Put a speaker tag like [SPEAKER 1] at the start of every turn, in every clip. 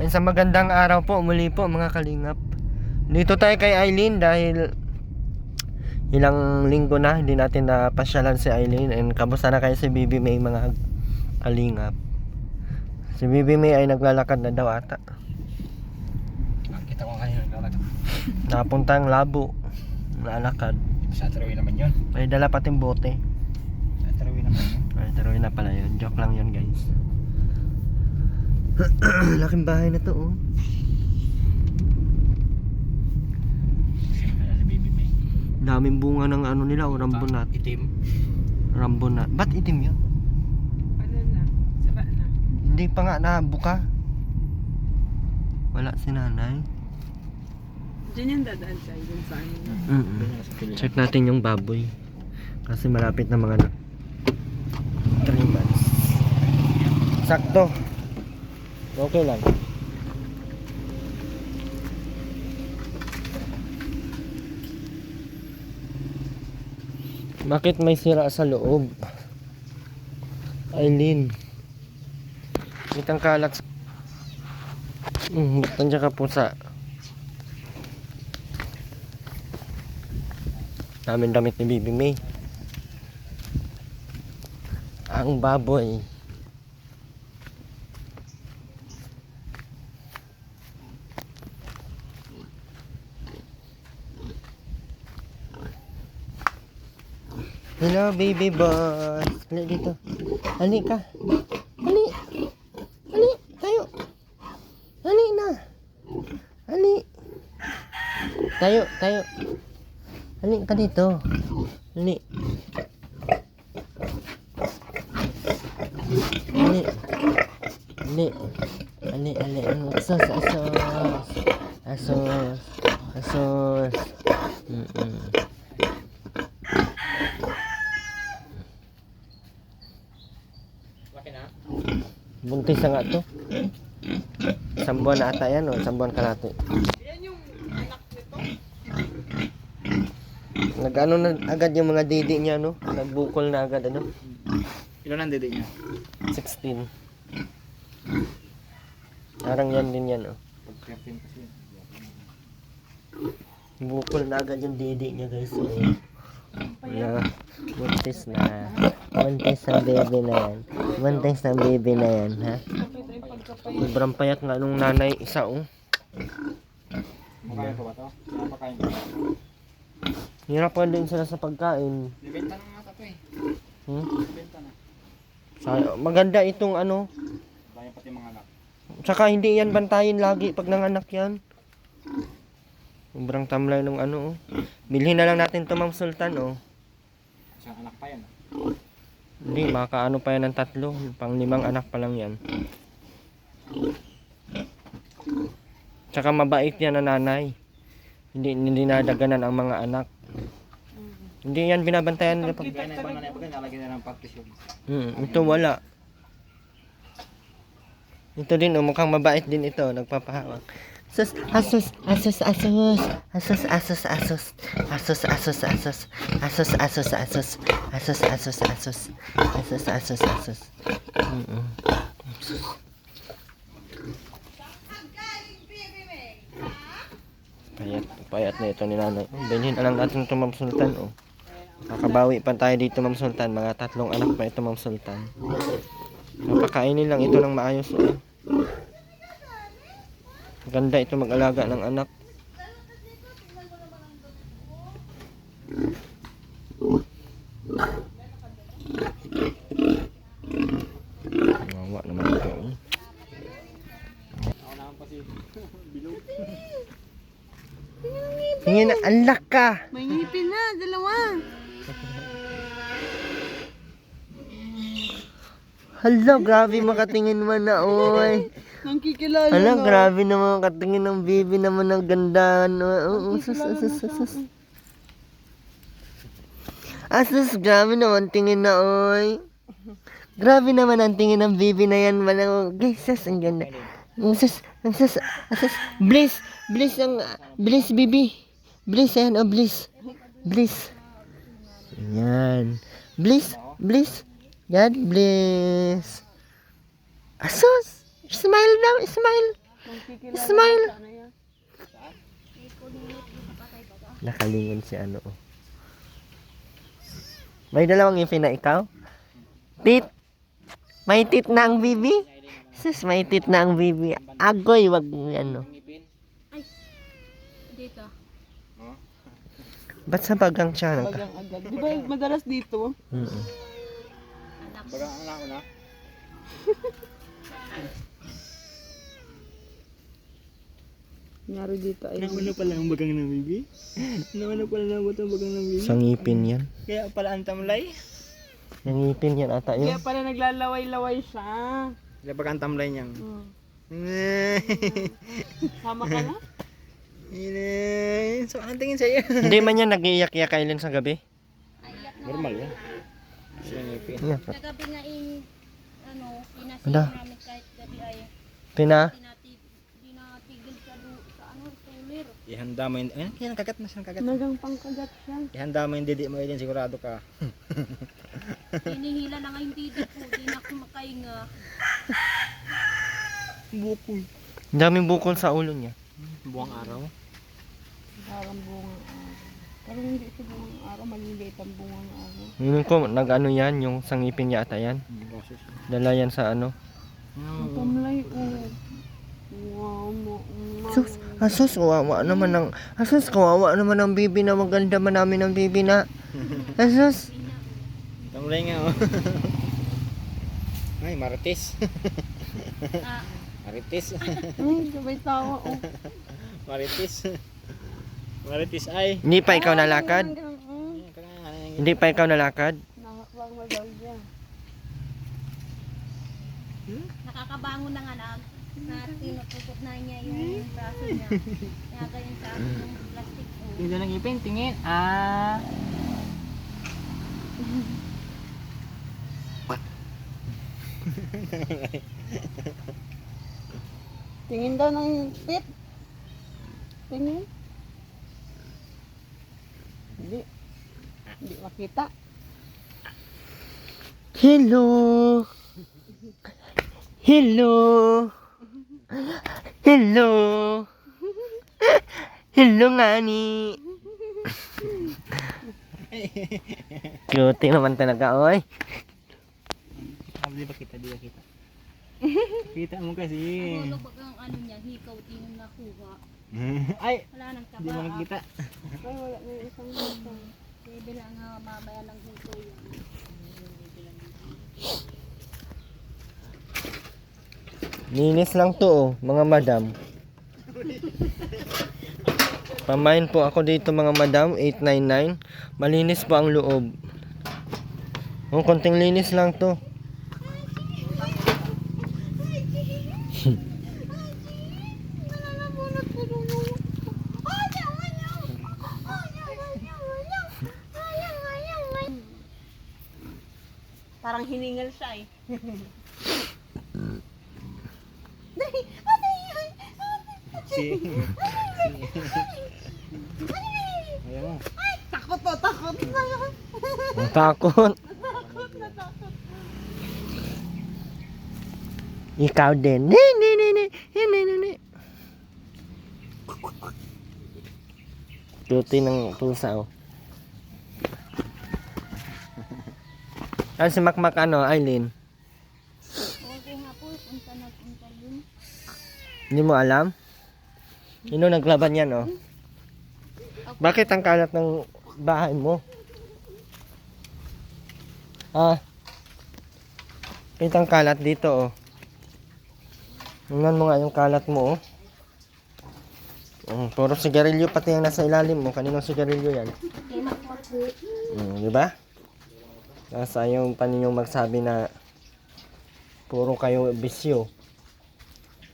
[SPEAKER 1] And sa magandang araw po, muli po mga kalingap. Dito tayo kay Eileen dahil ilang linggo na hindi natin napasyalan si Eileen. And kamusta na kayo si Bibi May mga kalingap? Si Bibi May ay naglalakad na daw ata.
[SPEAKER 2] Kita ko kanina naglalakad.
[SPEAKER 1] Napuntang Labo, nalakad.
[SPEAKER 2] Sa Tarawih naman yun.
[SPEAKER 1] May dala pating bote.
[SPEAKER 2] Sa Tarawih naman yun.
[SPEAKER 1] Ay, taroy na pala yun. Joke lang yun, guys. Laking bahay na to, oh.
[SPEAKER 2] Kaya si Baby May.
[SPEAKER 1] Daming bunga ng ano nila, oh, rambonat.
[SPEAKER 2] Itim.
[SPEAKER 1] Rambonat. Ba't itim yun?
[SPEAKER 3] Ano na? Saba na.
[SPEAKER 1] Hindi pa nga nabuka. Wala si nanay.
[SPEAKER 3] Diyan yung dadaan siya, dun sa ano.
[SPEAKER 1] Check natin yung baboy. Kasi malapit na mga 3 months. Sakto. Okay lang. Bakit may sira sa loob? Eileen. Itang kalat. Nandiyan ka pusa. Daming damit ni Bibi May. Ang baboy. Hello baby boss. Hali dito. Hali ka. Hali. Hali. Tayo. Hali na. Hali. Tayo. Tayo. Hali ka dito. Hali. Hali. Hali. Hali. Hali. Asos. Asos. Asos. Asos.
[SPEAKER 2] Laki na?
[SPEAKER 1] Buntis na nga to. Isang buwan na ata yan, o. Isang buwan kalahati.
[SPEAKER 3] Yan yung anak nito.
[SPEAKER 1] Nag-ano na agad yung mga didi niya, no? Nagbukol na agad, ano?
[SPEAKER 2] Ilan ang dede niya?
[SPEAKER 1] 16. Parang yan din yan, oh.
[SPEAKER 2] Pag-13 kasi yun.
[SPEAKER 1] Bukol na agad yung didi niya, guys. So, wala. Buntis na. Buntis ang baby na yan. Buntis ang baby na yan, ha? Sobrang payat nga nung nanay isa, oh.
[SPEAKER 2] Makain ko ba to? Napakain ko ba?
[SPEAKER 1] Hirapan din sila sa pagkain.
[SPEAKER 2] Bibenta na nga ito eh. Bibenta na.
[SPEAKER 1] Maganda itong ano.
[SPEAKER 2] Bayan pati mga anak.
[SPEAKER 1] Tsaka hindi yan bantayin lagi pag nanganak yan. Sobrang tamlay nung ano, oh. Bilhin na lang natin to, Ma'am Sultan, oh.
[SPEAKER 2] Isang anak pa yan.
[SPEAKER 1] Hindi, makaano pa yan ng 3. Pang 5 anak pa lang yan. Tsaka mabait yan na nanay. Hindi nadaganan ang mga anak. Hindi yan binabantayan nila pag...
[SPEAKER 2] Kaya na ibang nanay pag nalagyan na ng partition.
[SPEAKER 1] Ito wala. Ito din, oh, mukhang mabait din ito. Nagpapahawak. Asus, asus, asus, asus, asus, asus, asus, asus, asus, asus, asus, asus, asus, asus, asus, asus, asus, asus, asus. Payat na ito ni nanay. Bilhin na lang natin ito, Ma'am Sultan, oh. Kakabawi pa tayo dito, Ma'am Sultan. Mga 3 anak pa ito, Ma'am Sultan. Napakainin lang ito ng maayos, oh. Ganda ito mag-alaga ng anak. Wawa naman ito.
[SPEAKER 2] Ako naman pa si Bilog.
[SPEAKER 1] Tingin na, alak ka!
[SPEAKER 3] May ngipin na, dalawa.
[SPEAKER 1] Hala, grabe makatingin man na, oy.
[SPEAKER 3] Nang kikilala
[SPEAKER 1] Hala,
[SPEAKER 3] na.
[SPEAKER 1] grabe naman makatingin ng baby naman ng ganda. No? Oo, sus. Asus, grabe naman tingin na, oy. Grabe naman ang tingin ng baby na yan. Guys, sus, ang ganda. Sus, bliss, baby. Bliss, yan, oh, bliss. Yan. Bliss. God bless. Asus, smile daw, smile.
[SPEAKER 3] Magkikilala
[SPEAKER 1] Smile.
[SPEAKER 3] ka na yan.
[SPEAKER 1] Nakalingon si ano. Oh. May dalawang ngipin na ikaw? Tit! May tit na ang bibi? Sus, may tit na ang bibi. Agoy, wag ano.
[SPEAKER 2] Ngipin.
[SPEAKER 3] Dito.
[SPEAKER 2] Oh.
[SPEAKER 1] Ba't sa bagang siya?
[SPEAKER 3] Bagang agad. Di ba madalas dito?
[SPEAKER 1] Mm-mm.
[SPEAKER 2] Baga anak ko na.
[SPEAKER 3] Nyari dito ay
[SPEAKER 2] Nauna pala ang bagang ng bibi. Nauna pala ang bagang ng bibi.
[SPEAKER 1] Sa ngipin yan.
[SPEAKER 2] Kaya pala ang tamlay.
[SPEAKER 1] Yung ngipin yan ata
[SPEAKER 3] kaya
[SPEAKER 1] yun.
[SPEAKER 3] pala naglalaway-laway siya.
[SPEAKER 2] Kaya pag ang tamlay niyang.
[SPEAKER 3] Sama ka na?
[SPEAKER 2] So, anong tingin sa'yo?
[SPEAKER 1] Hindi man yan nag-iiyak-iyak Aileen sa gabi.
[SPEAKER 2] Normal yan. Siya ngipin.
[SPEAKER 1] Yeah.
[SPEAKER 4] Kagabi nga ano, pinasya
[SPEAKER 1] Ano?
[SPEAKER 4] namin kahit gabi ay dinatigil sa ano, tulir.
[SPEAKER 2] Ihanda mo yung... Ayun, kaya kagat na siya, kagat.
[SPEAKER 3] Nagang pangkagat siya.
[SPEAKER 2] Ihanda mo yung didi mo yun, sigurado ka.
[SPEAKER 4] Hinihila na nga yung didi ko, di na ako makahinga.
[SPEAKER 2] Bukol.
[SPEAKER 1] Ang daming bukol sa ulo niya.
[SPEAKER 2] Buwang araw.
[SPEAKER 3] Parang bungang araw. Pero hindi siya bungang araw, maliliit ang bungang araw.
[SPEAKER 1] Yun ko, nag-ano yan, yung sa ngipin niya ata yan.
[SPEAKER 2] Boses.
[SPEAKER 1] Dala yan sa ano.
[SPEAKER 3] Ang tamlay, oh. Wow,
[SPEAKER 1] Sus, asus, kawawa naman ang... Asus, kawawa naman ang bibi na maganda man namin ang bibi na. Asus.
[SPEAKER 2] Tamlay nga, oh. Ay, marites.
[SPEAKER 4] Ah,
[SPEAKER 2] Marites.
[SPEAKER 3] Ay, sabay tawa, oh.
[SPEAKER 2] Marites. Marites ay.
[SPEAKER 1] Hindi pa ikaw nalakad? Hindi pa ikaw nalakad?
[SPEAKER 3] Nakakbang madalya.
[SPEAKER 4] nakakabangon na nga na tinutukot na niya yung braso niya. Kaya ganyan sa akin yung plastic ko.
[SPEAKER 2] Tingnan ng ipin, tingin. Ah.
[SPEAKER 3] Tingin daw ng pit. Tingin. Hindi. Hindi makita.
[SPEAKER 1] Hello. Hello. Hello. Hello nga ni. Cute naman talaga, oy.
[SPEAKER 2] Di ba kita, di ba kita? Kita mo kasi.
[SPEAKER 4] Ang lubag ang ano niya, hikaw din yung nakuha.
[SPEAKER 2] Ay,
[SPEAKER 4] Wala nang
[SPEAKER 2] di mo
[SPEAKER 4] taba.
[SPEAKER 2] nakita.
[SPEAKER 3] Ay, wala na yung isang hito.
[SPEAKER 4] Pwede lang nga mamaya ng hikaw yan.
[SPEAKER 1] Linis lang to, oh, mga madam. Pamain po ako dito mga madam, 899. Malinis po ang loob. Oh, konting linis lang to.
[SPEAKER 3] Parang hiningal siya eh.
[SPEAKER 2] Si. Ayan mo.
[SPEAKER 3] Takot to, takot na yun.
[SPEAKER 1] Ang takot. Ikaw din. Ni. Tuti ng pusa, oh. Ano si Makmak ano, Aileen?
[SPEAKER 4] Okay nga po, punta yun.
[SPEAKER 1] Hindi mo alam? Sino naglaban yan, oh? Bakit ang kalat ng bahay mo? Ah. Kitang kalat dito, oh. Tingnan mo nga yung kalat mo, oh. Puro sigarilyo pati yung nasa ilalim mo. Kaninong sigarilyo yan?
[SPEAKER 4] Okay, makuha.
[SPEAKER 1] Di ba? Tapos ayaw pa ninyong magsabi na puro kayo bisyo.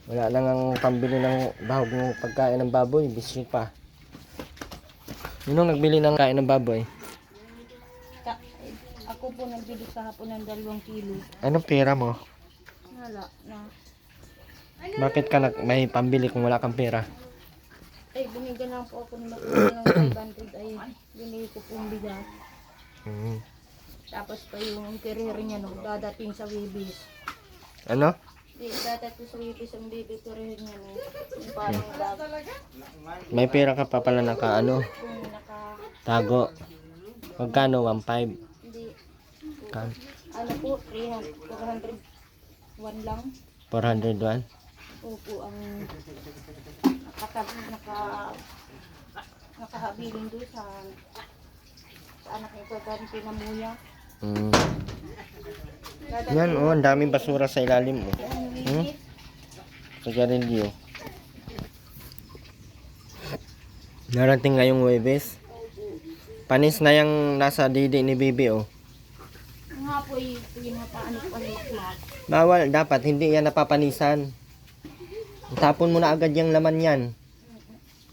[SPEAKER 1] Wala lang ang pambili ng bahog ng pagkain ng baboy, bisyo pa. Yun ang nagbili ng kain ng baboy.
[SPEAKER 4] Ako po nagbili kahapon ng 2 kilo.
[SPEAKER 1] Anong pera mo?
[SPEAKER 4] Wala na.
[SPEAKER 1] Bakit ka may pambili kung wala kang pera?
[SPEAKER 4] Ay, binigyan lang po ako ng ng 500 ay binili ko po yung bigas. Tapos pa yung career niya nung dadating sa Wibis.
[SPEAKER 1] Ano?
[SPEAKER 4] Dadating sa Wibis ang baby career niya nung
[SPEAKER 3] Parang bag.
[SPEAKER 1] May pera ka pa pala naka ano, tago. Magkano? 1.5?
[SPEAKER 3] Hindi.
[SPEAKER 1] Kan
[SPEAKER 3] Ano po, 401 lang.
[SPEAKER 1] 401?
[SPEAKER 3] Opo, ang nakahabilin doon sa anak nito, galing Pinamuya.
[SPEAKER 1] Mm. Yan oh, ang daming basura sa ilalim oh. Sa garilyo. Narating ngayong Huwebes. Panis na yung nasa didi ni Bibi oh.
[SPEAKER 3] Nga po, pinapaano ko ang makmak.
[SPEAKER 1] Bawal, dapat hindi yan napapanisan. Tapon mo na agad yung laman yan.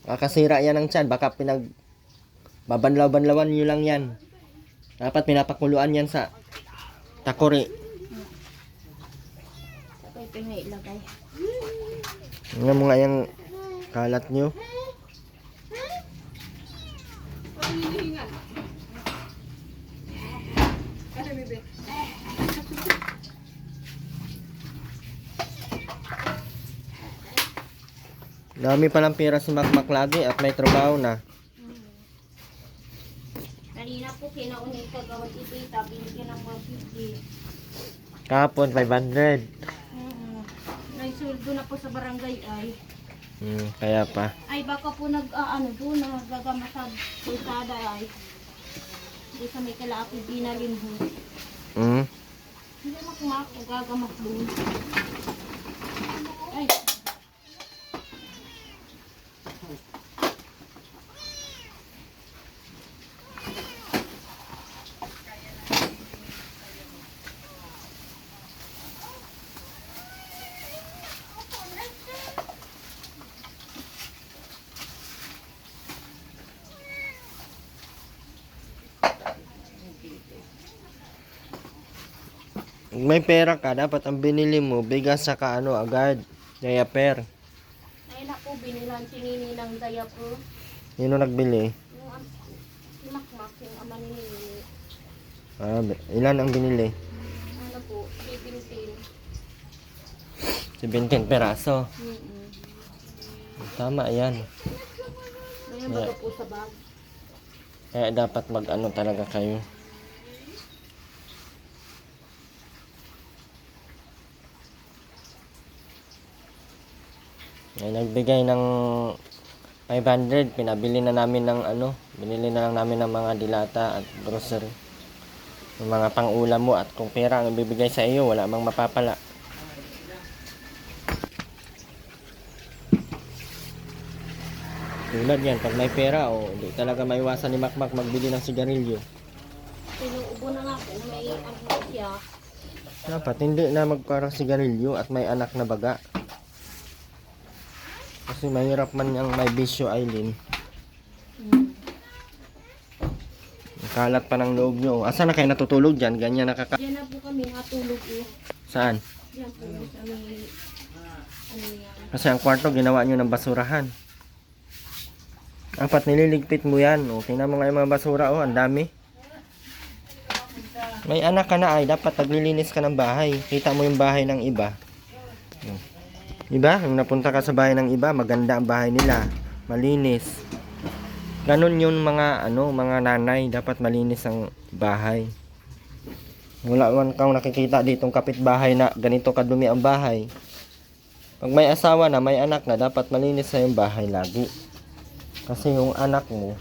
[SPEAKER 1] Kakasira yan ng tiyan, baka babanlaw-banlawan nyo lang yan. Dapat pinapakuluan yan sa takori.
[SPEAKER 3] Ako'y pingay ilagay.
[SPEAKER 1] Tingnan mo nga yung kalat nyo. Dami palang pera si Makmak lagi at may trabaho na.
[SPEAKER 3] Kanina po, kinaunay ko gawad itita, binigyan ng 150.
[SPEAKER 1] Kahapon 500.
[SPEAKER 3] Nagsuldo na po sa barangay ay.
[SPEAKER 1] Kaya pa.
[SPEAKER 3] Ay baka po ano doon, nagagama sa bulsada ay. Hindi sa may kalapit dinalin ho. Hindi makmak, gagamat doon. Ay.
[SPEAKER 1] May pera ka, dapat ang binili mo, bigas saka ano agad. Diaper.
[SPEAKER 3] Ay na po, binilan si Nini ng diaper.
[SPEAKER 1] Yun ang nagbili.
[SPEAKER 3] Yung si Makmak, yung ama ni Nini.
[SPEAKER 1] Ilan ang binili?
[SPEAKER 3] Ano po, 17.
[SPEAKER 1] 17 peraso. Tama yan.
[SPEAKER 3] Ngayon baga po sa bag.
[SPEAKER 1] Kaya dapat mag-ano talaga kayo. Ay, nagbigay ng 500, pinabili na namin ng ano, binili na lang namin ng mga dilata at grocery. Yung mga pang-ulam mo at kung pera ang ibibigay sa iyo, wala mang mapapala. Tulad yan, pag may pera, hindi talaga maiwasan ni Makmak magbili ng sigarilyo.
[SPEAKER 3] Pinuubo na nga po, may ano siya.
[SPEAKER 1] Dapat hindi na magparang sigarilyo at may anak na baga. Kasi mahirap man yung may bisyo, Aileen. Kalat pa ng loob nyo. Asa na kayo natutulog dyan? Ganyan nakaka...
[SPEAKER 3] Diyan na po kami natulog eh.
[SPEAKER 1] Saan?
[SPEAKER 3] Diyan po sa may ano yan.
[SPEAKER 1] Kasi ang kwarto ginawa nyo ng basurahan. Dapat nililigpit mo yan. Tingnan mo nga yung mga basura. Ang dami. May anak ka na ay. Dapat naglilinis ka ng bahay. Kita mo yung bahay ng iba. Diba? Kung napunta ka sa bahay ng iba, maganda ang bahay nila. Malinis. Ganon yung mga mga nanay, dapat malinis ang bahay. Wala man kang nakikita ditong kapitbahay na ganito kadumi ang bahay. Pag may asawa na, may anak na, dapat malinis sa yung bahay lagi. Kasi yung anak mo,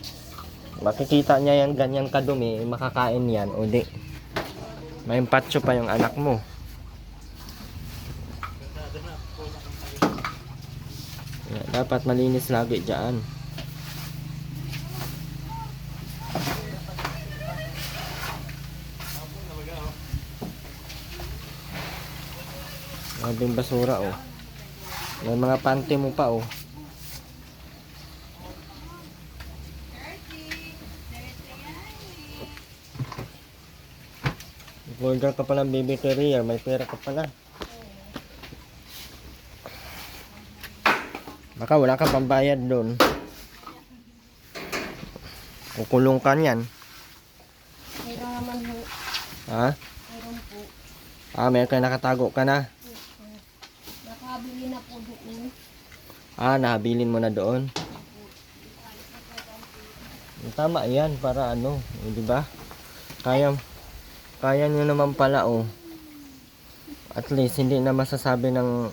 [SPEAKER 1] makikita niya yung ganyan kadumi, makakain yan o di. May patso pa yung anak mo. Dapat malinis lagi dyan. Maraming basura May mga panty mo pa Order ka pa ng baby carrier, may pera ka pala. Baka wala ka pambayad doon. Kukulong ka niyan.
[SPEAKER 3] Mayroon naman ho.
[SPEAKER 1] Ha?
[SPEAKER 3] Mayroon po.
[SPEAKER 1] Meron kayo nakatago ka na.
[SPEAKER 3] Nakabili na po doon.
[SPEAKER 1] Nahabilin mo na doon. Tama yan para ano, di ba? Kaya nyo naman pala oh. At least hindi na masasabi ng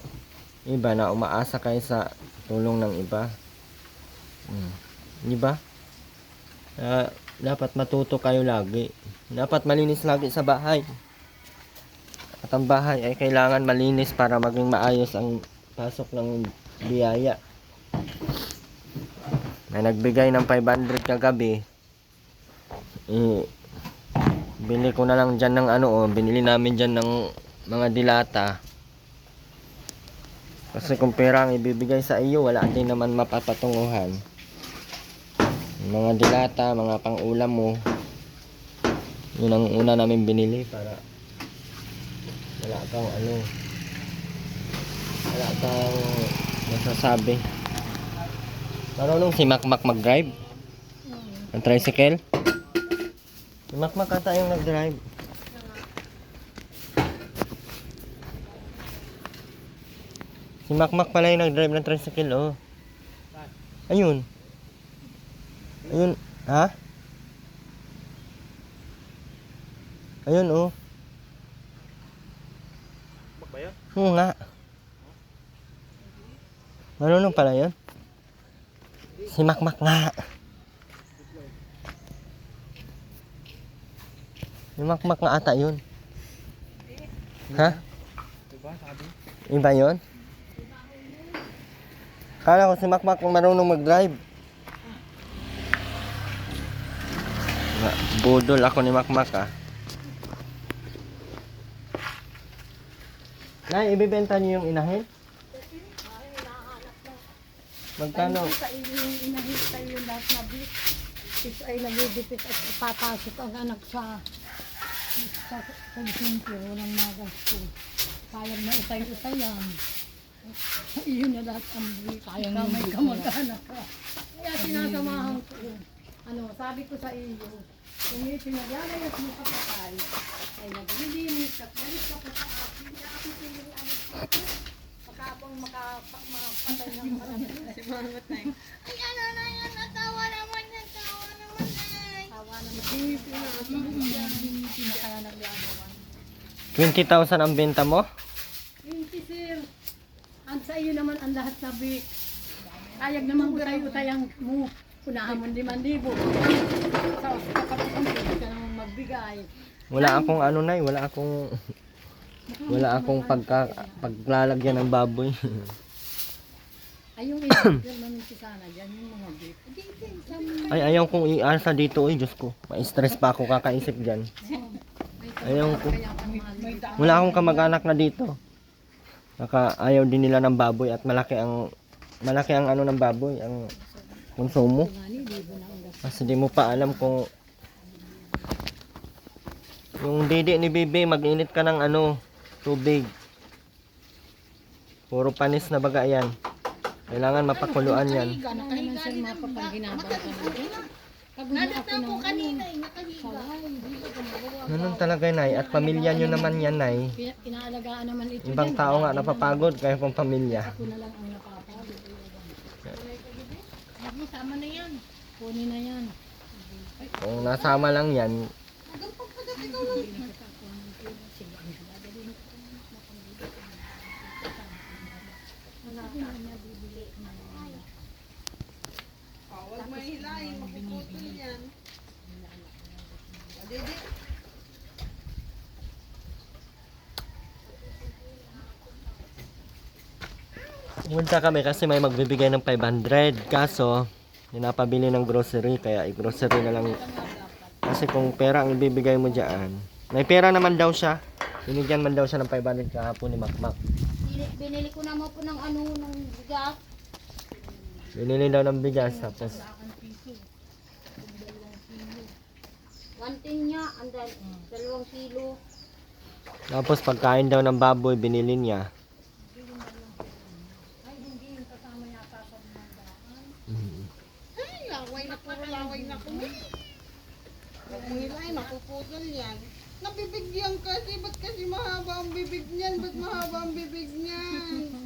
[SPEAKER 1] iba na umaasa kayo sa tulong ng iba. Di ba? Dapat matuto kayo lagi. Dapat malinis lagi sa bahay. At ang bahay ay kailangan malinis para maging maayos ang pasok ng biyaya. May nagbigay ng 500 kagabi. Bili ko na lang dyan ng binili namin dyan ng mga dilata. Kasi kung pera ang ibibigay sa iyo, wala din naman mapapatunguhan. Mga dilata, mga pang-ulam mo. Yun ang una namin binili para wala kang masasabi. Marunong si Makmak mag-drive? Ang tricycle? Si Makmak ata yung nag-drive. Si Makmak pala yung nag-drive ng tricycle, oh. Ayun. Ayun, ha? Ayun, oh.
[SPEAKER 2] Ba yan?
[SPEAKER 1] Oo nga. Marunong pala yun? Si Makmak nga. Si Makmak nga ata yun. Ha?
[SPEAKER 2] Diba sabi?
[SPEAKER 1] Iba yun? Kala ko si Makmak marunong mag-drive. Budol ako ni Makmak ah. Nay, ibibenta niyo yung inahin? Magkano?
[SPEAKER 5] Sa yung inahintay yung lahat na bit. Ito ay nalibipit at ipapasok ang anak sa sentro. Walang magasto. Kayang na utay-utay yan. Iyon na lahat ang bit. Kayang na may kamag-anak ka. Kaya sinasamahan ko. Sabi ko sa iyo, kung ito nagyalayas mo kapatay, ay naglilinis at balik ka pa sa akin. Kaya ako yung anak ko. Pagkabang makapatay ng marami.
[SPEAKER 4] Ay, ano na yan? Natawa naman yan. Tawa naman ay.
[SPEAKER 5] Tawa naman. Hindi na kaya naglalawan.
[SPEAKER 1] 20,000 ang benta mo?
[SPEAKER 5] 20 sir. Ang sa iyo naman ang lahat sabi. Kayag naman utay-utay ang mo. Unahan mo 5,000. Sa kapatid ka naman magbigay.
[SPEAKER 1] Wala akong paglalagyan ng baboy.
[SPEAKER 5] Ay yung ilan namin si sana dyan yung mga beef.
[SPEAKER 1] Ay, ayaw kong iasa dito, Diyos ko. Ma-stress pa ako kakaisip dyan. Ayaw ko. Wala akong kamag-anak na dito. Saka ayaw din nila ng baboy at malaki ang ng baboy, ang konsumo. Kasi di mo pa alam kung yung didi ni Bibi, mag-init ka ng tubig. Puro panis na baga yan. Kailangan mapakuluan yan.
[SPEAKER 5] Gana kayo man sir mapapaginabaw ka natin.
[SPEAKER 4] Nadat na po kanina eh. Nakahiga.
[SPEAKER 1] Ganun talaga, Nay. At pamilya nyo naman yan, Nay.
[SPEAKER 5] Inaalagaan naman ito.
[SPEAKER 1] Ibang tao nga napapagod kaya pang pamilya.
[SPEAKER 5] Ako na lang ang napapagod.
[SPEAKER 4] Sama na yan.
[SPEAKER 5] Kunin na yan.
[SPEAKER 1] Kung nasama lang yan,
[SPEAKER 6] Huwag mahilayin, mapuputol yan. Adidi.
[SPEAKER 1] pumunta kami kasi may magbibigay ng 500. Kaso, napabili ng grocery kaya i-grocery na lang. Kasi kung pera ang ibibigay mo dyan, may pera naman daw siya. Binigyan man daw siya ng 500 kahapon ni Makmak.
[SPEAKER 3] Binili ko naman po ng ng bigas.
[SPEAKER 1] Binili daw ng bigas tapos
[SPEAKER 3] 1 niya, and then 2 kilo.
[SPEAKER 1] tapos pagkain daw ng baboy binili niya.
[SPEAKER 6] Ay, laway na puro laway na kami. Huwag mahilayin, mapuputol yan. Nabibigyan kasi, ba't kasi mahaba ang bibig niyan? Ba't mahaba ang bibig niyan?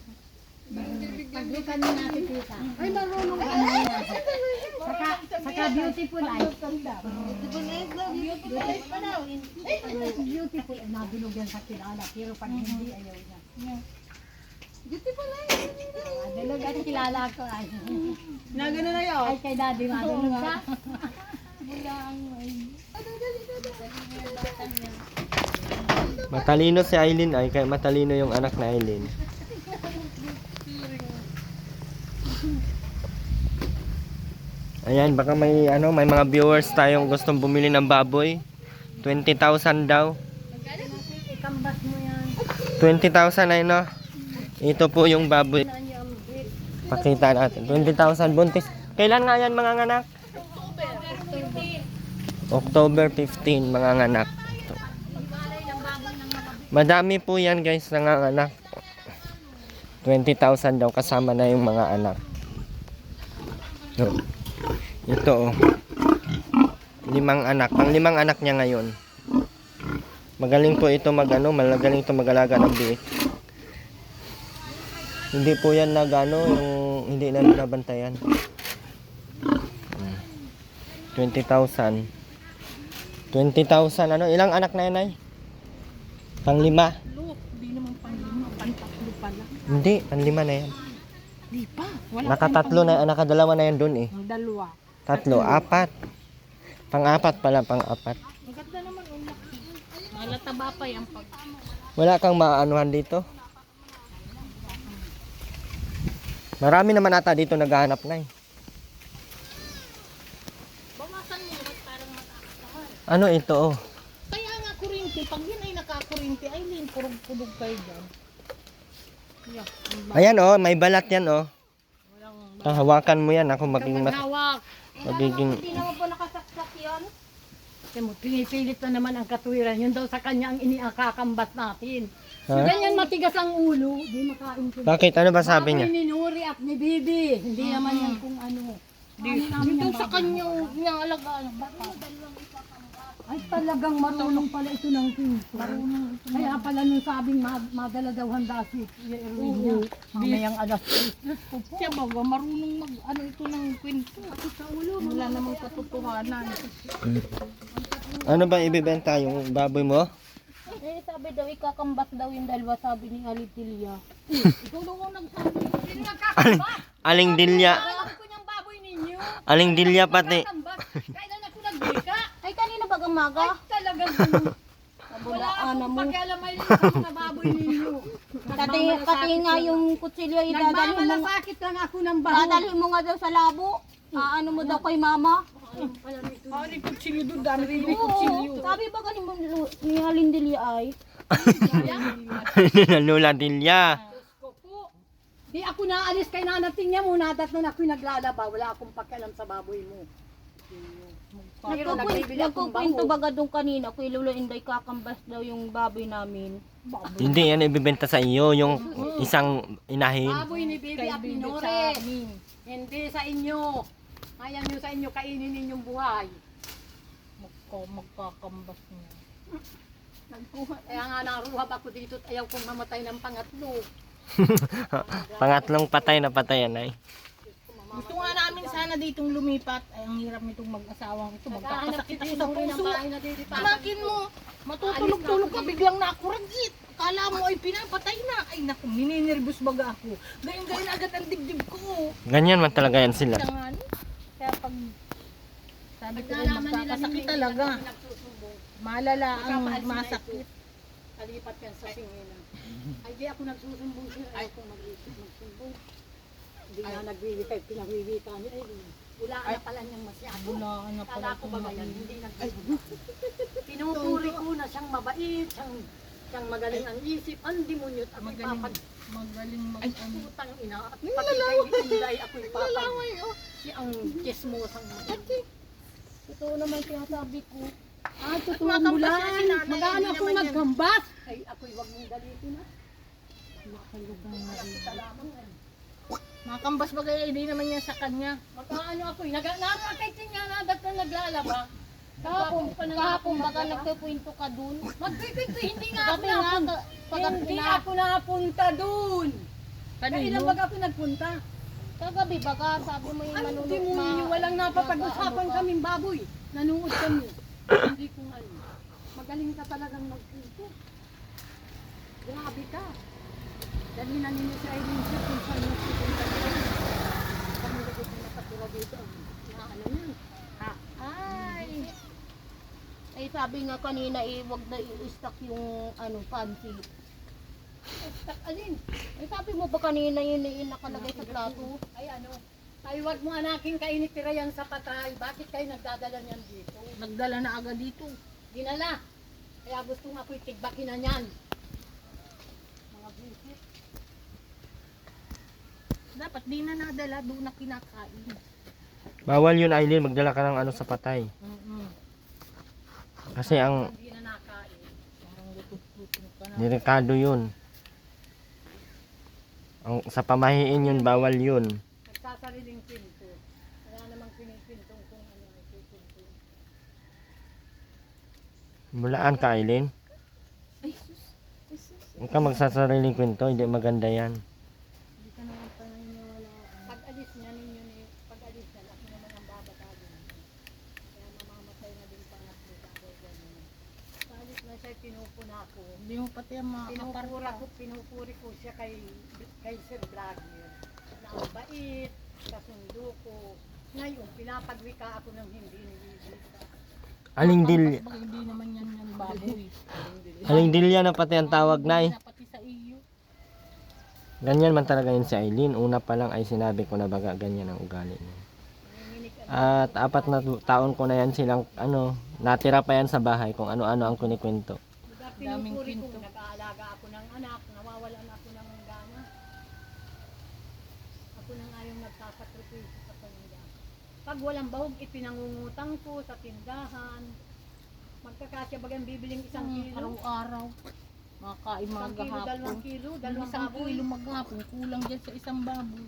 [SPEAKER 6] Ang bibig
[SPEAKER 5] Paglikan mo natin tita.
[SPEAKER 6] Ay, marunong ka.
[SPEAKER 5] Saka beautiful eyes. Beautiful ay nabulog yan sa kilala. Pero pag hindi, ayaw niya.
[SPEAKER 6] Beautiful ay.
[SPEAKER 5] Dalog at kilala ko ay.
[SPEAKER 6] Nagano na yun.
[SPEAKER 5] Ay kay daddy madulog ka.
[SPEAKER 1] Matalino si Aileen ay, kaya matalino yung anak na Aileen. Ayan, baka may may mga viewers tayong gustong bumili ng baboy. 20,000 daw.
[SPEAKER 5] Ikambas mo yan.
[SPEAKER 1] 20,000 ay no. Ito po yung baboy. Pakita natin. 20,000 buntis. Kailan nga yan mga anak? October 15 mga anak. Madami po yan guys mga anak. 20,000 daw kasama na yung mga anak. No. Ito oh. 5 anak. Ang 5 anak niya ngayon. Magaling po ito magaling ito mag-alaga ng biik. Hindi po yan yung hindi na nabantayan. 20,000. 20,000 ilang anak na yan ay? Pang 5?
[SPEAKER 6] Hindi naman pang-5, pang-3 pala.
[SPEAKER 1] Hindi, pang 5 na yan.
[SPEAKER 6] Di pa. Wala
[SPEAKER 1] Nakatatlo na, nakadalawa na yan dun eh.
[SPEAKER 6] ang 2.
[SPEAKER 1] 3, 4. Pang-4 pala, pang-4.
[SPEAKER 6] Maganda naman ang laki. Malataba pa yan pag.
[SPEAKER 1] Wala kang maanuhan dito. Marami naman ata dito naghahanap na eh.
[SPEAKER 6] Bawasan mo parang mataas.
[SPEAKER 1] Ano ito oh?
[SPEAKER 6] Kaya nga kurinti, pag yun ay nakakurinti, ay lin, purog-purog kayo dyan. Yeah,
[SPEAKER 1] Ayan oh, may balat yan oh. Hawakan mo yan, ako magiging
[SPEAKER 6] hawak.
[SPEAKER 3] Hindi naman po nakasaksak yan.
[SPEAKER 5] Kasi mo, pinipilit na naman ang katwiran. Yun daw sa kanya ang iniakakambas natin.
[SPEAKER 1] Ha?
[SPEAKER 5] Ganyan matigas ang ulo. Di makain ko.
[SPEAKER 1] Bakit? Ano ba sabi niya?
[SPEAKER 5] Baboy ni Nuri at ni Bibi. Hindi naman yan kung ano.
[SPEAKER 6] Yun daw sa kanya, nialagaan. Bata.
[SPEAKER 5] Ay talagang marunong pala ito ng pinto. Kaya pala nung sabing madala daw handa si Erwin niya. Mamayang alas.
[SPEAKER 6] Siya baga, marunong ano ito ng kwento. Wala namang katotohanan.
[SPEAKER 1] Ano ba ibibenta yung baboy mo?
[SPEAKER 3] Eh, sabi daw, ikakambas daw yung 2, sabi ni Alitilya.
[SPEAKER 6] Ikaw daw ang nagsabi.
[SPEAKER 1] Aling dilya.
[SPEAKER 5] Alam ko niyang baboy ninyo.
[SPEAKER 1] Aling dilya pati.
[SPEAKER 5] Kailan ako nagbika?
[SPEAKER 3] Ay, kanina bagang maga.
[SPEAKER 5] Talagang wala akong pakialamay sa mga baboy ninyo.
[SPEAKER 3] Pati nga yung kutsilyo, idadalhin mo.
[SPEAKER 5] Nagmamalasakit lang ako ng baboy.
[SPEAKER 3] Dadalhin mo nga daw sa labo. Ano mo daw kay mama?
[SPEAKER 6] Ari kutsilyo doon, dami rin yung kutsilyo.
[SPEAKER 3] Oo, sabi ba ganin mo ni Alindelia ay?
[SPEAKER 1] Lula dilya.
[SPEAKER 5] Di ako naalis kay nanating niya muna at nung ako'y naglalaba, wala akong pakialam sa baboy mo.
[SPEAKER 3] Nagkukwento baga doon kanina, kay Lolo Inday kakambas daw yung baboy namin.
[SPEAKER 1] Hindi yan ibibenta sa iyo, yung isang inahin.
[SPEAKER 5] Baboy ni Bibi at ni Nore. Hindi sa inyo. Ayan nyo sa inyo, kainin ninyong buhay.
[SPEAKER 6] Magkakambas niya.
[SPEAKER 5] Kaya nga naruhab ako dito at ayaw kong mamatay ng pangatlo.
[SPEAKER 1] Pangatlong patay na patay yan ay.
[SPEAKER 6] Gusto nga namin sana ditong lumipat. Ay, ang hirap nitong mag-asawang ito. Magkakasakit ako sa puso. Makin mo, matutulog-tulog ka, biglang nakuragit. Kala mo ay pinapatay na. Ay naku, nininirvous baga ako. Gayon-gayon agad ang dibdib ko.
[SPEAKER 1] Ganyan man talaga yan sila.
[SPEAKER 6] Kaya nga, kaya pag sabi ko, magkakasakit talaga. Malala ang masakit.
[SPEAKER 5] Kalipat yan sa singinan. Ay di ako nagsusumbong siya. Ayaw kong magsumbong. Hindi nga nagwiwitay, pinagwiwita niya. Ay, wala na pala niyang masyado.
[SPEAKER 6] Wala na pala
[SPEAKER 5] Kala ko ba
[SPEAKER 6] itong
[SPEAKER 5] yan? Hindi nagsusumbong. Pinupuri ko na siyang mabait, siyang magaling ang isip, ang demonyo at
[SPEAKER 6] magaling
[SPEAKER 5] ay putang ina at pati kay Inday ako'y papag. Si ang chismosang
[SPEAKER 3] Ito naman sinasabi ko.
[SPEAKER 5] ah, tutuwag mo
[SPEAKER 6] Makambas yan si
[SPEAKER 5] lang.
[SPEAKER 6] nanay,
[SPEAKER 5] Magano
[SPEAKER 6] hindi
[SPEAKER 5] akong
[SPEAKER 6] naman yan.
[SPEAKER 5] nagkambas? Ay, ako'y wag mong dalitin na.
[SPEAKER 6] Makambas ba kaya hindi naman yan sa kanya?
[SPEAKER 5] Magkaano ako'y nakakaitin nga nadat na naglalaba.
[SPEAKER 3] Kahapon baga nagpupunto ka dun.
[SPEAKER 5] Magpipinto, hindi nga ako
[SPEAKER 3] Gabi nga,
[SPEAKER 5] napunta.
[SPEAKER 3] pag
[SPEAKER 5] Hindi ako napunta dun. Kailan baga pinagpunta?
[SPEAKER 4] Kagabi baka sabi mo yung
[SPEAKER 5] Ano,
[SPEAKER 4] manunod
[SPEAKER 5] di mo walang napapag-usapan kaming baboy. Nanood kami. Hindi ko ano. Magaling ka talagang magpunto. Grabe ka. Dali na ninyo sa Irene Street kung saan nagpupunta kayo. Kami na dito nakatira dito. Ano yun?
[SPEAKER 4] Ay. Ay sabi nga kanina wag na i-stock yung fancy.
[SPEAKER 5] Stuck alin?
[SPEAKER 4] Ay sabi mo ba kanina yun nakalagay sa plato?
[SPEAKER 5] Ay ano? Ay wag mo anaking kainitira yan sa patay. Bakit kayo nagdadala niyan dito?
[SPEAKER 6] Nagdala na agad dito.
[SPEAKER 5] Dinala. Kaya gusto nga ako'y tigbakin na niyan. Mga visit.
[SPEAKER 6] Dapat di na nadala, doon na kinakain.
[SPEAKER 1] Bawal yun, Aileen, magdala ka ng ano sa patay. Kasi ang
[SPEAKER 5] Hindi na nakain.
[SPEAKER 6] Parang lutong-lutong ka na.
[SPEAKER 1] delikado yun. Sa pamahiin yun, bawal yun.
[SPEAKER 5] Nagsasariling pinto. Kaya namang pinipintong kung ano ay pipintong.
[SPEAKER 1] Mulaan ka, Aileen. Huwag ka magsasariling kwento, hindi maganda yan.
[SPEAKER 5] Pag alis niya ninyo ni pag alis niya, ako naman ang babatagin. Kaya mamamatay na din pangatlo ako ganun. Sa alis na siya pinupuna ko.
[SPEAKER 6] Hindi mo pati ang
[SPEAKER 5] Pinupuri ko siya kay Sir Vladimir. Na ang bait, kasundo ko. Ngayon, pinapagwika ako ng hindi nililita.
[SPEAKER 1] Aling dilya.
[SPEAKER 6] Baka hindi naman yan baboy.
[SPEAKER 1] Aling dilya na pati ang tawag, Nay.
[SPEAKER 6] Pati sa iyo.
[SPEAKER 1] Ganyan man talaga yun si Aileen. Una pa lang ay sinabi ko na baga ganyan ang ugali niya. At 4 na taon ko na yan silang natira pa yan sa bahay kung ano-ano ang kunikwento.
[SPEAKER 6] Daming
[SPEAKER 5] Pinupuri ko,
[SPEAKER 6] pinto.
[SPEAKER 5] nag-aalaga ako ng anak, nawawalan ako ng gana. Ako nang ayong nagsasakripisyo sa kanila. Pag walang bahog, ipinangungutang ko sa tindahan. Magkakasya bagang bibiling 1 kilo.
[SPEAKER 6] Araw-araw. Makakain mga
[SPEAKER 5] 1 kilo, 2
[SPEAKER 6] gahapon.
[SPEAKER 5] kilo,
[SPEAKER 6] Yung
[SPEAKER 5] 2
[SPEAKER 6] isang
[SPEAKER 5] baboy.
[SPEAKER 6] kilo maghapon, kulang dyan sa isang baboy.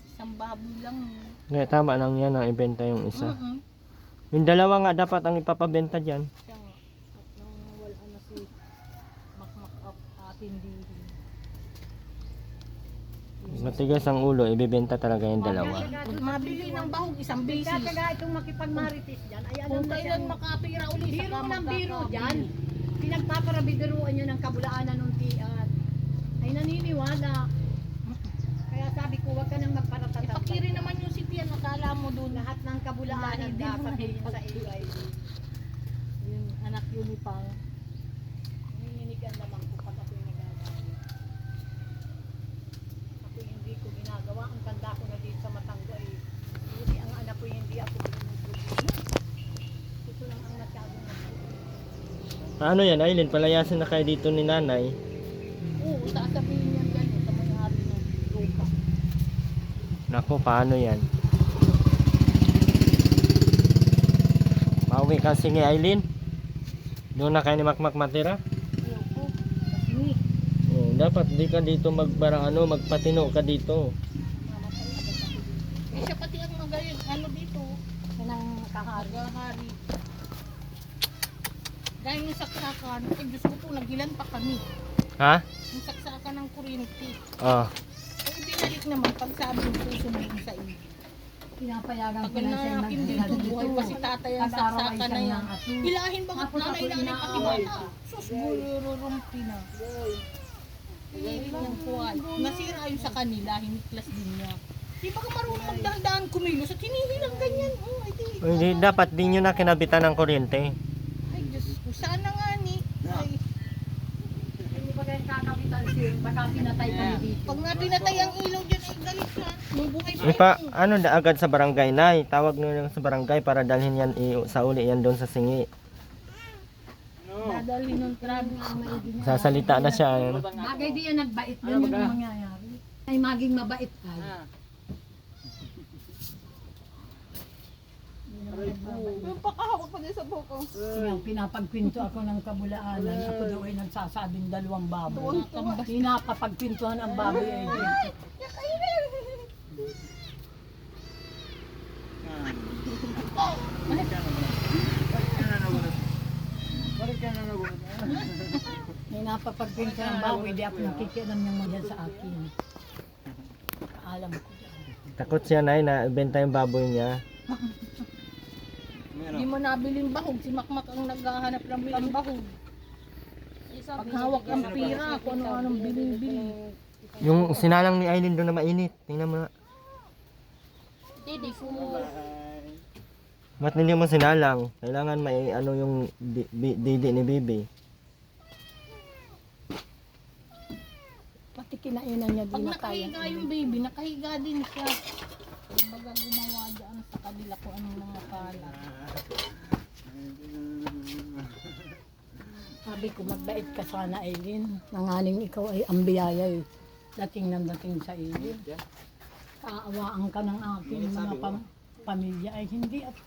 [SPEAKER 6] Isang baboy lang.
[SPEAKER 1] Kaya tama lang yan ang ibenta yung isa.
[SPEAKER 6] Mm-mm.
[SPEAKER 1] Yung dalawa nga dapat ang ipapabenta dyan.
[SPEAKER 6] Siya nga. At nang wala na si Makmak atindihin.
[SPEAKER 1] Matigas ang ulo, ibibenta talaga yung dalawa.
[SPEAKER 6] Pag mabili ng bahog, isang bisis.
[SPEAKER 5] Kaya itong makipagmarites dyan, ay alam
[SPEAKER 6] Kung
[SPEAKER 5] na
[SPEAKER 6] kailan
[SPEAKER 5] siya.
[SPEAKER 6] makapira ulit,
[SPEAKER 5] Biro
[SPEAKER 6] saka
[SPEAKER 5] ng biro
[SPEAKER 6] magkakabili.
[SPEAKER 5] dyan. Pinagpaparabideruan niya ng kabulaanan ng tiyan. Ay naniniwala. Kaya sabi ko, huwag ka nang magparatatag.
[SPEAKER 6] Ipakiri naman yung sitiyan, nakala mo doon.
[SPEAKER 5] Lahat ng kabulaanan
[SPEAKER 6] Hindi mo
[SPEAKER 5] sasabihin
[SPEAKER 6] na
[SPEAKER 5] sa iyo ay
[SPEAKER 6] Yung anak yun ni Pang.
[SPEAKER 5] nininigan naman ko pag ako'y nagagawa. Ako hindi ko ginagawa. Ang tanda ko na dito sa Matanggo ay hindi ang anak ko hindi ako binubugbog. Ito lang ang masyadong nagbubugbog.
[SPEAKER 1] Paano yan, Aileen? Palayasin na kayo dito ni nanay.
[SPEAKER 6] Oo, sasabihin yan gano'n sa may-ari ng lupa.
[SPEAKER 1] Nako, paano yan? Pauwi ka sige, Aileen. Doon na kayo ni Makmak matira.
[SPEAKER 6] Ayoko. Kasi
[SPEAKER 1] Dapat di ka dito magpatino ka dito.
[SPEAKER 6] siya pati ang magaling, dito.
[SPEAKER 5] Yan ang kahari.
[SPEAKER 6] Agahari. Dahil yung saksakan, Diyos ko po, nagilan pa kami.
[SPEAKER 1] Ha?
[SPEAKER 6] Yung saksakan ng kuryente.
[SPEAKER 1] Oh.
[SPEAKER 6] Eh, binalik naman pag sabi yung puso mo sa iyo.
[SPEAKER 5] Pinapayagan ko
[SPEAKER 6] Pag
[SPEAKER 5] na siya
[SPEAKER 6] na dito, buhay pa si tatay ang saksakan na yan. Hilahin ba
[SPEAKER 5] Tapos ako
[SPEAKER 6] nanay-nanay pati
[SPEAKER 5] inaaway
[SPEAKER 6] bata?
[SPEAKER 5] pa.
[SPEAKER 6] Sus, gulururumpi na. Hihirin niyang kuwan. Nasira yung sa kanila, hiniklas din niya. Di ba ka marunong magdahan-dahan kumilos at hinihilang ganyan? Oh, ay di.
[SPEAKER 1] Hindi, dapat di nyo na kinabitan ng kuryente.
[SPEAKER 6] Ay, Diyos ko, sana nga ni. Ay,
[SPEAKER 5] Hindi ba kayo kakapitan siya? Baka pinatay kayo dito.
[SPEAKER 6] pag nga pinatay ang ilaw dyan, ay galit ka. Nung buhay pa
[SPEAKER 1] Ipa,
[SPEAKER 6] yun.
[SPEAKER 1] agad sa barangay, Nay. Tawag nyo lang sa barangay para dalhin yan sa uli yan doon sa singi.
[SPEAKER 6] Dadalhin ng trano ang maiging.
[SPEAKER 1] Sasalita na siya. Ano?
[SPEAKER 5] Bagay di yan nagbait. Ganyan ang mangyayari. Ay maging mabait ka.
[SPEAKER 6] Yung pakahawak pa din sa buko.
[SPEAKER 5] Yung pinapagpinto ako ng kabulaanan. Ako daw ay nagsasabing 2 baboy. Pinapapagpintuhan ang baboy ay dito. May napapagpintuhan ang baboy. Di ako nakikialam niyang madyan sa akin. alam ko dyan.
[SPEAKER 1] Takot siya na ibenta yung baboy niya.
[SPEAKER 6] Hindi mo nabiling bahog. Si Makmak ang naghahanap ng pambahog. Pag hawak ang pira, kung ano-anong bili-bili.
[SPEAKER 1] Yung sinalang ni Aileen doon na mainit. Tingnan mo na.
[SPEAKER 3] Hindi po.
[SPEAKER 1] Ba't hindi mo sinalang? Kailangan may ano yung didi ni Bibi.
[SPEAKER 5] Pati kinainan niya
[SPEAKER 6] Pag
[SPEAKER 5] din na kaya.
[SPEAKER 6] nakahiga yung baby, nakahiga din siya. Kumbaga gumawa dyan sa kabila kung anong mga kala.
[SPEAKER 5] Sabi ko, magbait ka sana, Aileen. Nangaling ikaw ay ang biyaya eh. Dating nang dating sa iyo. Kaawaan ka ng aking mga pamilya ay hindi at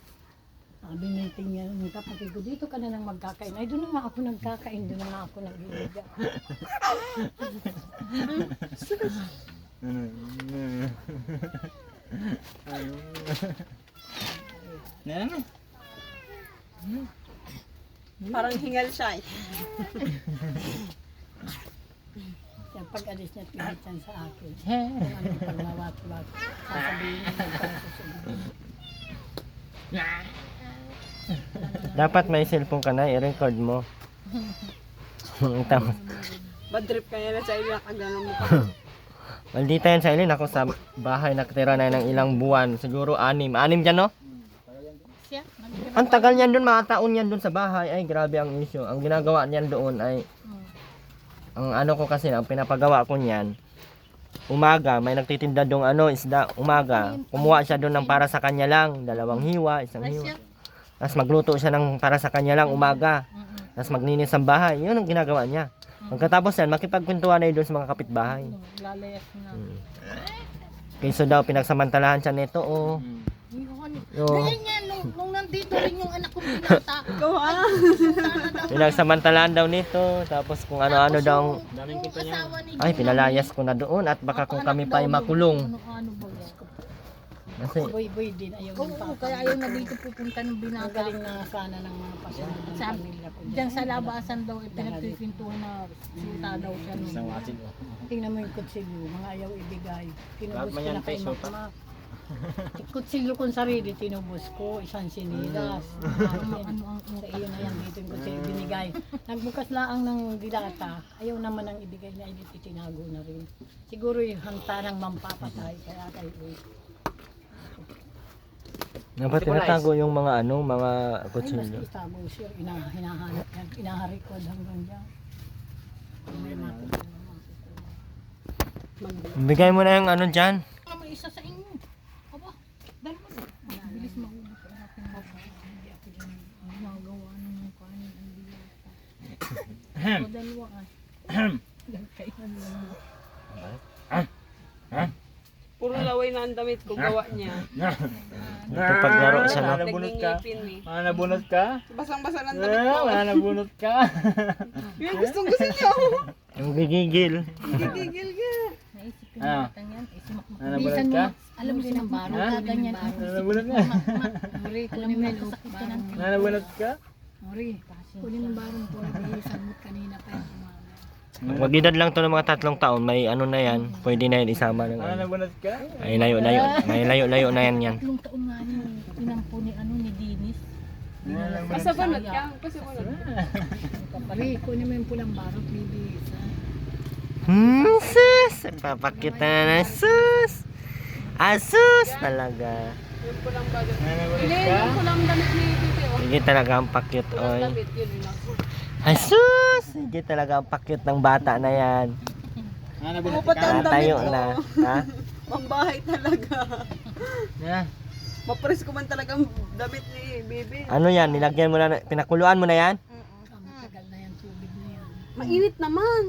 [SPEAKER 5] sabi niya tingnan ng kapatid ko, dito ka na nang magkakain. Ay, doon na nga ako nagkakain, doon na nga ako nag-iiga.
[SPEAKER 7] Parang hingal siya eh.
[SPEAKER 5] Kaya pag alis niya, pilit yan sa akin. Kung ano pag nawat-wat, sasabihin niya para susunod.
[SPEAKER 1] Dapat may cellphone ka na, i-record mo. Tama.
[SPEAKER 7] Bad trip kaya na sa iyo nakaganon mo.
[SPEAKER 1] Maldita yan sa Aileen. Ako sa bahay nakatira na ng ilang buwan. Siguro 6. 6 dyan, no?
[SPEAKER 6] Siya,
[SPEAKER 1] Ang tagal niyan doon, mga taon niyan doon sa bahay. Ay, grabe ang issue. Ang ginagawa niyan doon ay, ang ano ko kasi, ang pinapagawa ko niyan, umaga, may nagtitinda doon isda, umaga. Kumuha siya doon ng para sa kanya lang. 2 hiwa, 1 hiwa. Tapos magluto siya ng para sa kanya lang umaga. Tapos maglinis ang bahay. Yun ang ginagawa niya. Pagkatapos yan, makipagkwentuhan na doon sa mga kapitbahay.
[SPEAKER 6] lalayas na.
[SPEAKER 1] Kaysa daw, pinagsamantalahan siya nito, oh.
[SPEAKER 6] Ganyan yan, nung nandito rin yung anak kong pinata.
[SPEAKER 7] Ikaw ha?
[SPEAKER 1] Pinagsamantalahan daw nito. Tapos kung ano-ano daw.
[SPEAKER 6] Yung asawa ni
[SPEAKER 1] Ay, pinalayas ko na doon. At baka kung kami pa ay makulong.
[SPEAKER 6] ano ba yan?
[SPEAKER 1] Kasi,
[SPEAKER 5] Boy-boy din, ayaw ng
[SPEAKER 6] Oo,
[SPEAKER 5] papa.
[SPEAKER 6] kaya ayaw na dito pupunta ng
[SPEAKER 5] Ang
[SPEAKER 6] binata.
[SPEAKER 5] galing na sana ng mga pasunod ng
[SPEAKER 6] Sa,
[SPEAKER 5] pamilya ko.
[SPEAKER 6] diyan sa labasan daw, pinagpipintuhan na suta daw siya nun.
[SPEAKER 5] Tingnan mo yung kutsilyo, mga ayaw ibigay. Tinubos ko na kay Makmak. Kutsilyo kong sarili, tinubos ko, isang sinilas. Ano ang sa iyo na yan, dito yung kutsilyo binigay. Nagbukas laang ng dilata, ayaw naman ang ibigay na itinago na rin. Siguro yung hanta ng mampapatay, kaya kayo
[SPEAKER 1] dapat tinatago yung mga mga
[SPEAKER 5] ay,
[SPEAKER 1] kutsilyo.
[SPEAKER 5] mas itago siya, hinahanap yan, inaharikod hanggang dyan. May makikita naman.
[SPEAKER 1] Bigay mo na yung dyan.
[SPEAKER 6] May isa sa inyo. Aba, dalawa sa. Bilis maubos ang aking babae. Hindi ako dyan magawa ng kanin ang binata. O dalawa ay. Kailan lang.
[SPEAKER 7] Puro laway na ang damit ko gawa niya.
[SPEAKER 1] Nagpapaglaro siya, no?
[SPEAKER 7] Nagngingipin eh.
[SPEAKER 2] Nabunot ka?
[SPEAKER 7] Basang-basa ng damit ko.
[SPEAKER 2] Nabunot ka?
[SPEAKER 7] Yung gustong gusto niyo.
[SPEAKER 1] Yung gigigil.
[SPEAKER 7] Gigigil ka.
[SPEAKER 6] Naisip ko yung batang yan. Eh, si Makmak.
[SPEAKER 2] Nabunot
[SPEAKER 5] Bisan
[SPEAKER 2] ka?
[SPEAKER 5] mo, alam mo ng baro, kaganyan ang
[SPEAKER 2] Nabunot ka?
[SPEAKER 5] Mori, kunin mo yung barong.
[SPEAKER 2] Nabunot ka?
[SPEAKER 5] Mori, kunin mo yung barong po. Bilisan mo kanina pa yung umaga.
[SPEAKER 1] Mag-edad lang to ng mga 3 taon, may na yan. Pwede na yan isama ng
[SPEAKER 2] Nabunot ka?
[SPEAKER 1] Ay, layo-layo. May layo-layo na yan.
[SPEAKER 6] Tatlong taon nga yung pinampo ni ni Dinis.
[SPEAKER 7] Pasabanot ka. Pasabanot.
[SPEAKER 5] Mori, kunin mo yung pulang barong, bibilisan.
[SPEAKER 1] Sus! Papakita na ng sus! Asus! Talaga.
[SPEAKER 7] Yung pulang bagat.
[SPEAKER 2] Nabunot
[SPEAKER 7] Hindi,
[SPEAKER 2] ka?
[SPEAKER 7] yung pulang damit ni Titi. Oh.
[SPEAKER 1] Sige talaga ang pakyut, oy.
[SPEAKER 7] Damit yun lang.
[SPEAKER 1] Asus! Sige talaga ang pakyut ng bata na yan.
[SPEAKER 2] Nabunot
[SPEAKER 7] Upat ang damit
[SPEAKER 1] Tayo
[SPEAKER 7] ko.
[SPEAKER 1] na. Ha?
[SPEAKER 7] Pambahay talaga.
[SPEAKER 1] Yeah.
[SPEAKER 7] Mapres ko man talaga ang damit ni Bibi.
[SPEAKER 1] Ano yan? Nilagyan mo na, pinakuluan mo na yan?
[SPEAKER 5] Matagal na yan, tubig na yan.
[SPEAKER 7] Mainit naman.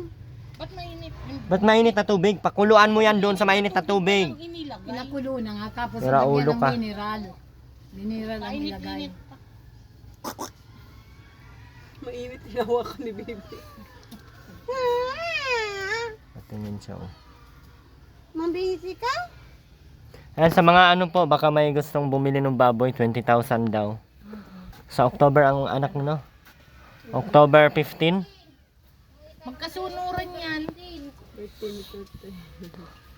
[SPEAKER 6] Ba't mainit?
[SPEAKER 1] Ba't mainit na tubig? Pakuluan mo yan doon sa mainit na tubig.
[SPEAKER 6] Ang inilagay.
[SPEAKER 5] Pinakulo na nga, tapos
[SPEAKER 1] Sira
[SPEAKER 5] lagyan
[SPEAKER 1] ulo
[SPEAKER 5] ng
[SPEAKER 1] ka.
[SPEAKER 5] mineral. Mineral ang ilagay.
[SPEAKER 6] Mainit-init pa.
[SPEAKER 7] Mainit tinawa ko ni Bibi.
[SPEAKER 1] Patingin siya, oh.
[SPEAKER 3] Mambihisi ka?
[SPEAKER 1] Ayan, sa mga po, baka may gustong bumili ng baboy, 20,000 daw. Sa October ang anak mo, no? October 15?
[SPEAKER 6] Magkasunuran yan.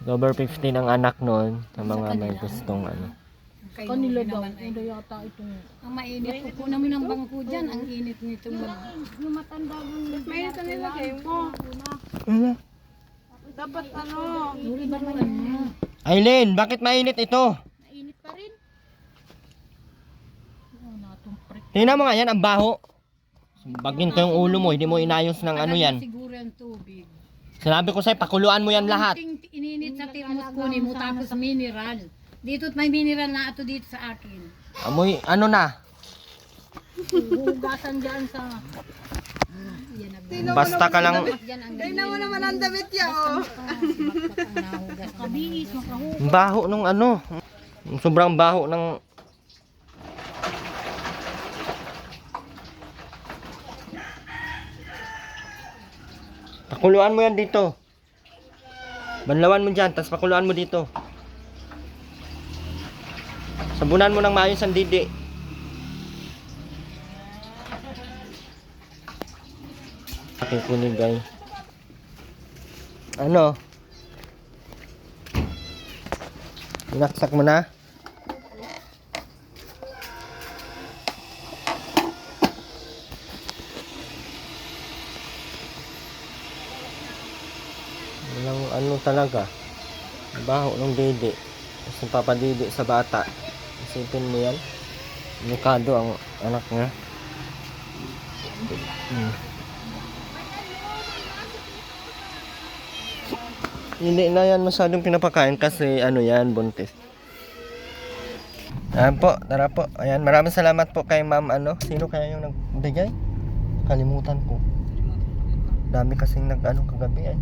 [SPEAKER 1] Over 15 ang anak noon sa mga may gustong ano.
[SPEAKER 6] Kanila daw, ano yata itong...
[SPEAKER 5] Ang mainit po namin ang bangko dyan. Ang init nito.
[SPEAKER 3] Yung matanda yung
[SPEAKER 7] May ito nilagay mo. Dapat ano.
[SPEAKER 1] Aileen, bakit mainit ito?
[SPEAKER 6] Mainit pa rin. Oh, natumprik.
[SPEAKER 1] Tingnan mo nga yan, ang baho. Bagin ko yung ulo mo, hindi mo inayos ng ano yan.
[SPEAKER 5] Siguro yung tubig.
[SPEAKER 1] Sinabi ko sa'yo, pakuluan mo yan lahat.
[SPEAKER 5] Ininit sa thermos kunin mo tapos mineral. Dito may mineral na ito dito sa akin.
[SPEAKER 1] Amoy, ano na?
[SPEAKER 6] Hugasan dyan sa...
[SPEAKER 1] Basta ka lang,
[SPEAKER 7] Tingnan mo naman ang damit niya, oh.
[SPEAKER 6] Kabihis, makahugas.
[SPEAKER 1] baho nung ano. Sobrang baho ng... Pakuluan mo yan dito. Banlawan mo dyan, tapos pakuluan mo dito. Sabunan mo ng maayos ang didi. Okay, kunin guys. Ano? Inaksak mo na? Walang ano talaga. Baho ng dede. Kasi papadede sa bata. Isipin mo yan. Delikado ang anak niya. Hindi na yan masyadong pinapakain kasi ano yan, buntis. Ayan po, tara po. Ayan, maraming salamat po kay ma'am ano. Sino kaya yung nagbigay? Kalimutan ko. Dami kasing nag-ano kagabi ay.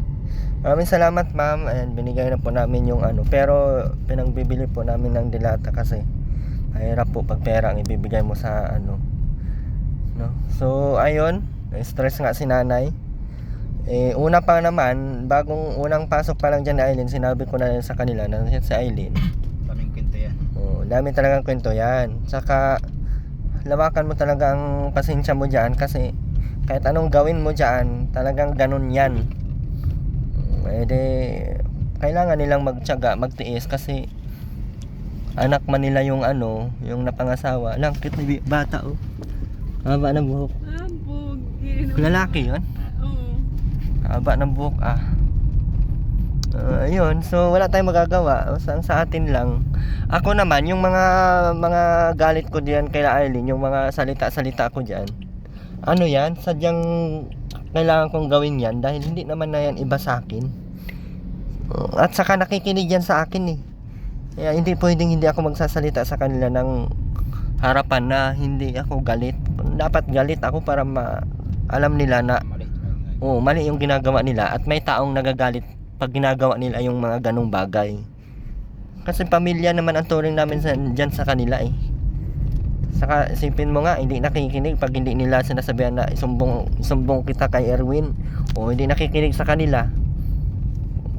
[SPEAKER 1] Maraming salamat ma'am. Ayan, binigay na po namin yung ano. Pero pinagbibili po namin ng dilata kasi mahirap po pag pera ang ibibigay mo sa ano. No? So, ayun. Stress nga si nanay. Una pa naman, bagong unang pasok pa lang dyan ni Aileen, sinabi ko na sa kanila na si Aileen.
[SPEAKER 2] Daming kwento yan.
[SPEAKER 1] Dami talagang kwento yan. Saka, lawakan mo talaga ang pasensya mo dyan kasi kahit anong gawin mo dyan, talagang ganun yan. Kailangan nilang magtiyaga, magtiis kasi anak man nila yung ano, yung napangasawa. Lang, cute na bata oh. Haba ng buhok. Lalaki yun? Haba ng buhok ayun, so wala tayong magagawa. Sa atin lang. Ako naman, yung mga galit ko diyan kay Aileen, yung mga salita-salita ko diyan. Ano yan? Sadyang kailangan kong gawin yan dahil hindi naman na yan iba sa akin. At saka nakikinig yan sa akin eh. Kaya hindi pwedeng hindi ako magsasalita sa kanila ng harapan na hindi ako galit. Dapat galit ako para alam nila na mali yung ginagawa nila at may taong nagagalit pag ginagawa nila yung mga ganong bagay. Kasi pamilya naman ang turing namin dyan sa kanila eh. Saka isipin mo nga, hindi nakikinig pag hindi nila sinasabihan na isumbong kita kay Erwin o hindi nakikinig sa kanila.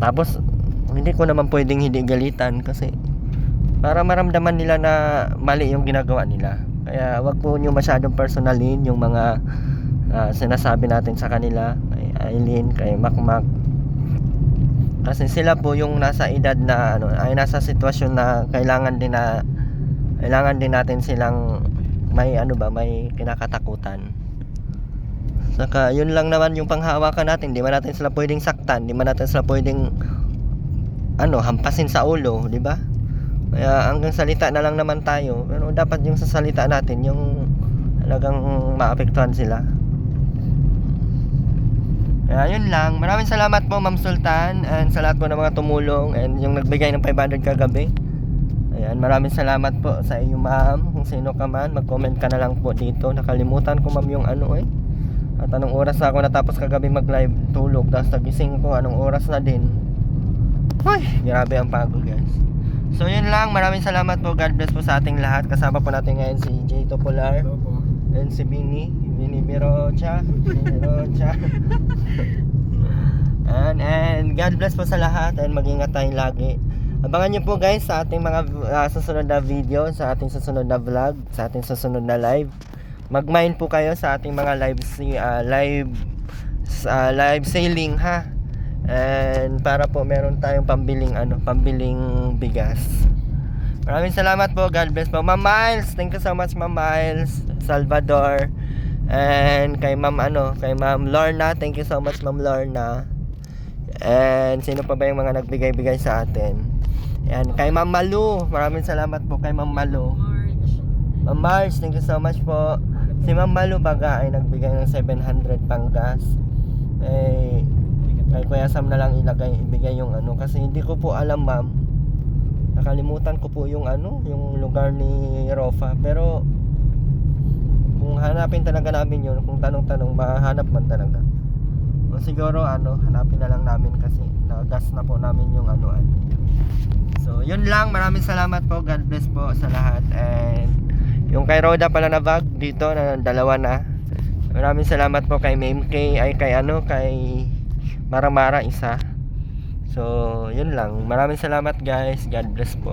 [SPEAKER 1] Tapos hindi ko naman pwedeng hindi galitan kasi para maramdaman nila na mali yung ginagawa nila. Kaya wag po nyo masyadong personalin yung mga sinasabi natin sa kanila, kay Aileen, kay Makmak. Kasi sila po yung nasa edad na ay nasa sitwasyon na kailangan din natin silang may may kinakatakutan. Saka yun lang naman yung panghawakan natin, di man natin sila pwedeng saktan, di man natin sila pwedeng hampasin sa ulo, di ba? Kaya hanggang salita na lang naman tayo, pero dapat yung sa salita natin yung talagang maapektuhan sila. Kaya yun lang. Maraming salamat po Ma'am Sultan and sa lahat po ng mga tumulong and yung nagbigay ng 500 kagabi. Ayan, maraming salamat po sa iyo ma'am. Kung sino ka man, mag-comment ka na lang po dito. Nakalimutan ko ma'am yung At anong oras na ako natapos kagabi mag-live tulog. Tapos nagising ko, anong oras na din. Ay, grabe ang pagod guys. So yun lang, maraming salamat po. God bless po sa ating lahat. Kasama po natin ngayon si Jay Topolar and si Bini Birocha. And God bless po sa lahat and mag-ingat tayong lagi. Abangan nyo po guys sa ating mga susunod na video, sa ating susunod na vlog, sa ating susunod na live. Mag-mind po kayo sa ating mga live sailing ha. And para po meron tayong pambiling bigas. Maraming salamat po. God bless po. Ma'am Miles, thank you so much Ma'am Miles Salvador. And kay Ma'am Lorna, thank you so much Ma'am Lorna. And sino pa ba yung mga nagbigay-bigay sa atin? Yan, kay Ma'am Malu, maraming salamat po kay Ma'am Malu. Ma'am Marge, thank you so much po. Si Ma'am Malu baga ay nagbigay ng 700 pang gas. Eh, kay Kuya Sam na lang ibigay yung kasi hindi ko po alam ma'am. Nakalimutan ko po yung yung lugar ni Rofa. Pero kung hanapin talaga namin yun, kung tanong-tanong, mahanap man talaga. O siguro hanapin na lang namin kasi nagas na po namin yung So yun lang, maraming salamat po. God bless po sa lahat. And yung kay Roda pala na bag dito na dalawa na. Maraming salamat po kay MK ay kay Maramara isa. So yun lang, maraming salamat guys. God bless po.